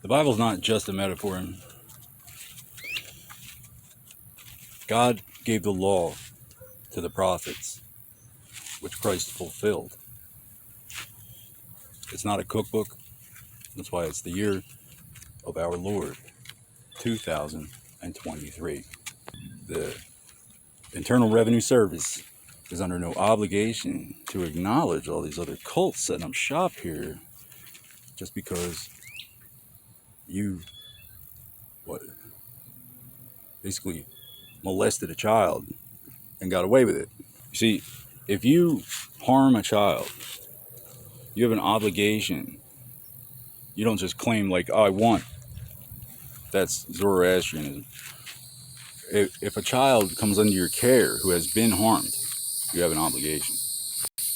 The Bible's not just a metaphor. God gave the law to the prophets, which Christ fulfilled. It's not a cookbook. That's why it's the year of our Lord, 2023. The Internal Revenue Service is under no obligation to acknowledge all these other cults setting up shop here just because you, basically molested a child and got away with it. You see, if you harm a child, you have an obligation. You don't just claim like, oh, I want. That's Zoroastrianism. If a child comes under your care who has been harmed, you have an obligation.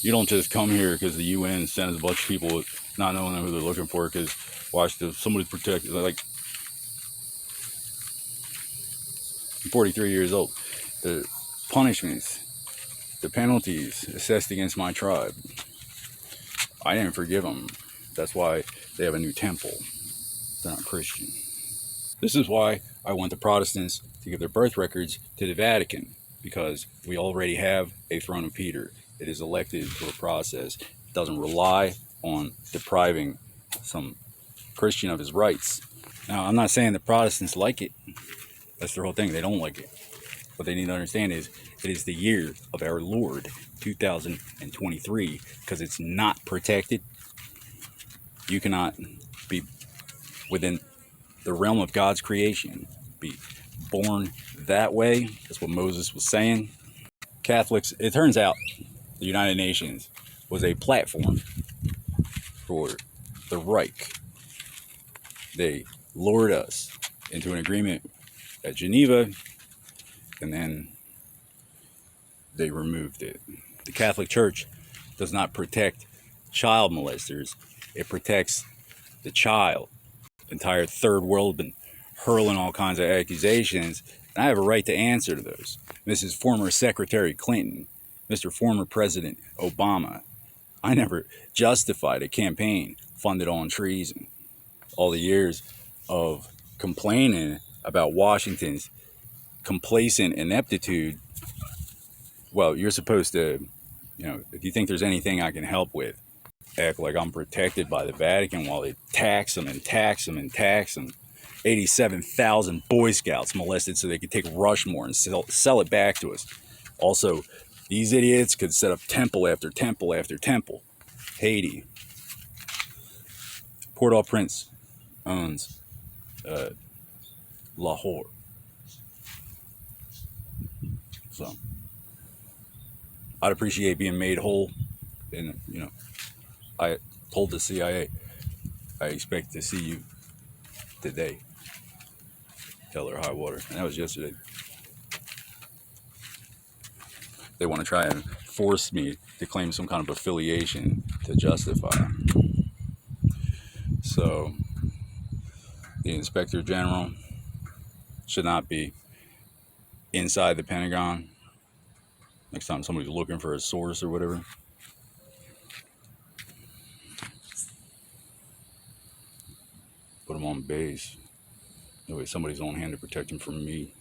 You don't just come here because the UN sends a bunch of people not knowing who they're looking for because somebody's protected. Like, I'm 43 years old. The punishments, the penalties assessed against my tribe, I didn't forgive them. That's why they have a new temple. They're not Christian. This is why I want the Protestants to give their birth records to the Vatican, because we already have a throne of Peter. It is elected through a process. It doesn't rely on depriving some Christian of his rights. Now, I'm not saying the Protestants like it. That's their whole thing. They don't like it. What they need to understand is it is the year of our Lord, 2023, because it's not protected. You cannot be within the realm of God's creation, be born that way. That's what Moses was saying. Catholics, it turns out the United Nations was a platform for the Reich. They lured us into an agreement at Geneva, and then they removed it. The Catholic Church does not protect child molesters. It protects the child. The entire third world been hurling all kinds of accusations, and I have a right to answer to those. Mrs. Former Secretary Clinton, Mr. Former President Obama, I never justified a campaign funded on treason. All the years of complaining about Washington's complacent ineptitude, well, you're supposed to, if you think there's anything I can help with, act like I'm protected by the Vatican while they tax them and tax them and tax them. 87,000 Boy Scouts molested so they could take Rushmore and sell it back to us. Also, these idiots could set up temple after temple after temple. Haiti. Port-au-Prince owns Lahore. So, I'd appreciate being made whole. And, I told the CIA, I expect to see you today. Tell her high water. And that was yesterday. They want to try and force me to claim some kind of affiliation to justify. So, the Inspector General should not be inside the Pentagon. Next time somebody's looking for a source or whatever. Put them on base. That way somebody's on hand to protect them from me.